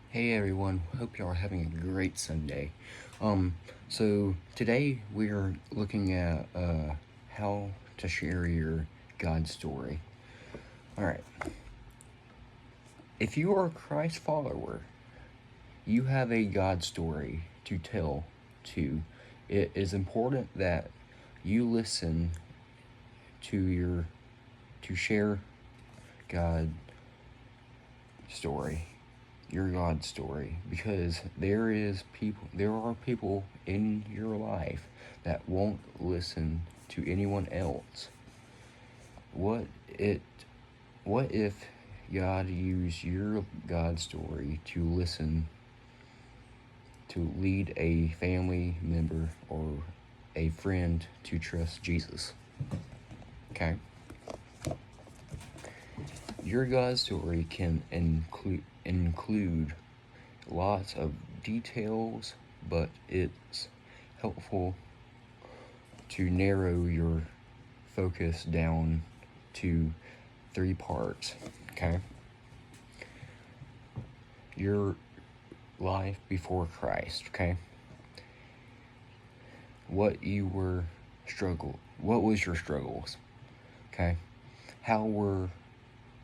Hey everyone, hope y'all are having a great Sunday. So today we're looking at how to share your God story. Alright, if you are a Christ follower, you have a God story to tell to. It is important that you listen to share God story, your God story, because there are people in your life that won't listen to anyone else. What it what if God used your God story to lead a family member or a friend to trust Jesus? Okay? Your God story can include lots of details, but it's helpful to narrow your focus down to 3 parts. Okay? Your life before Christ. Okay? What was your struggles? Okay? How were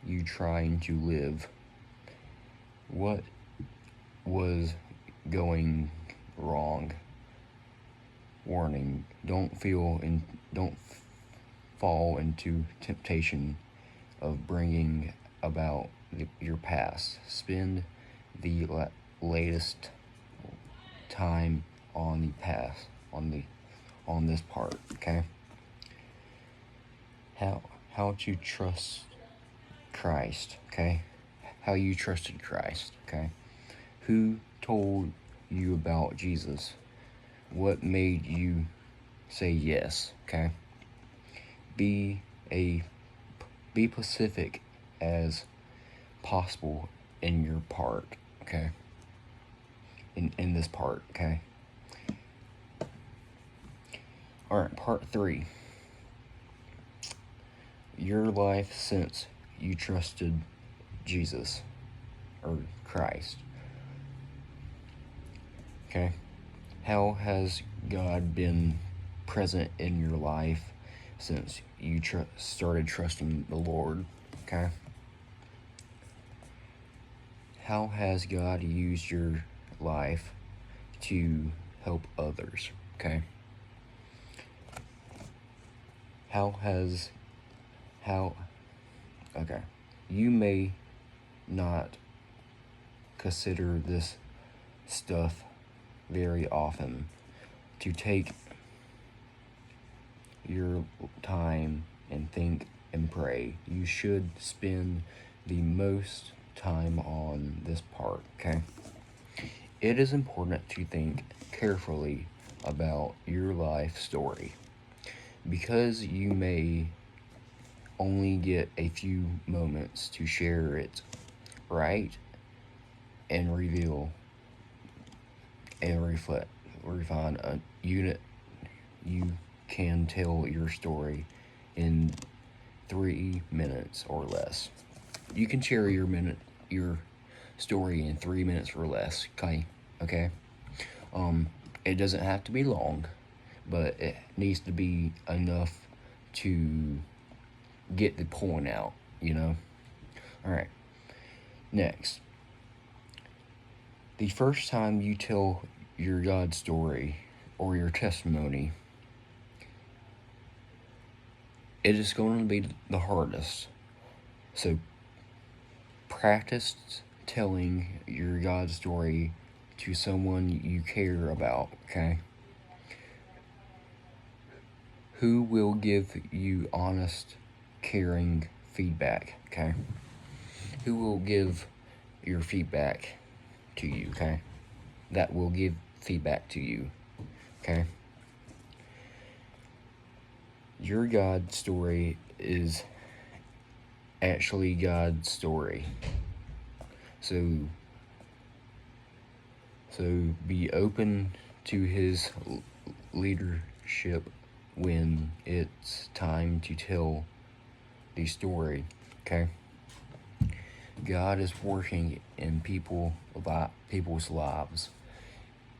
you trying to live? What was going wrong? Warning, don't fall into temptation of bringing about your past. Spend the latest time on the past, on this part. Okay? how how to trust Christ. Okay? How you trusted Christ. Okay? Who told you about Jesus? What made you say yes? Okay? Be a be specific as possible in your part. Okay? In this part. Okay? All right, part 3. Your life since you trusted Jesus or Christ. Okay? How has God been present in your life since you started trusting the Lord? Okay? How has God used your life to help others? Okay? How okay. You may not consider this stuff very often. To take your time and think and pray, you should spend the most time on this part. Okay? It is important to think carefully about your life story, because you may only get a few moments to share it right and reveal and refine a unit. You can tell your story in 3 minutes or less. You can share your story in 3 minutes or less. Okay. It doesn't have to be long, but it needs to be enough to get the point out. All right. Next, the first time you tell your God story or your testimony, it is going to be the hardest. So practice telling your God story to someone you care about. Okay? Who will give you honest, caring feedback. Okay? Who will give your feedback to you. Okay? That will give feedback to you. Okay? Your God story is actually God's story. So be open to his leadership when it's time to tell the story. Okay? God is working in people's lives,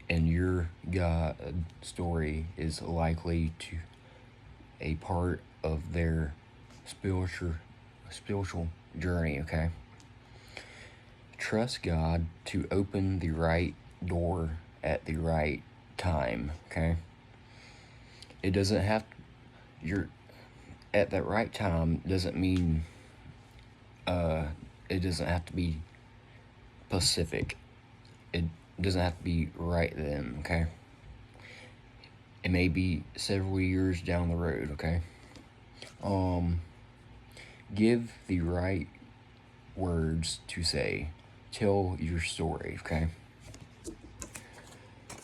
and your God story is likely to a part of their spiritual journey, okay? Trust God to open the right door at the right time, okay? It doesn't have you're at that right time doesn't mean it doesn't have to be Pacific. It doesn't have to be right then, okay? It may be several years down the road, okay? Give the right words to say. Tell your story, okay?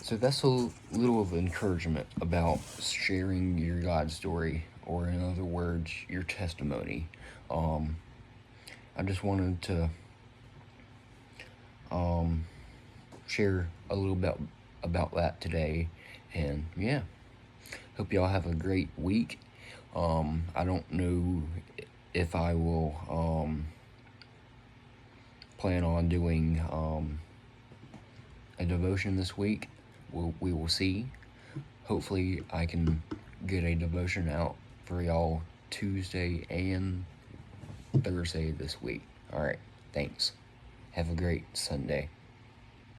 So that's a little of encouragement about sharing your God story, or in other words, your testimony. I just wanted to share a little bit about that today, and yeah, hope y'all have a great week. I don't know if I will plan on doing a devotion this week. We will see. Hopefully I can get a devotion out for y'all Tuesday and Thursday this week. Alright, thanks. Have a great Sunday.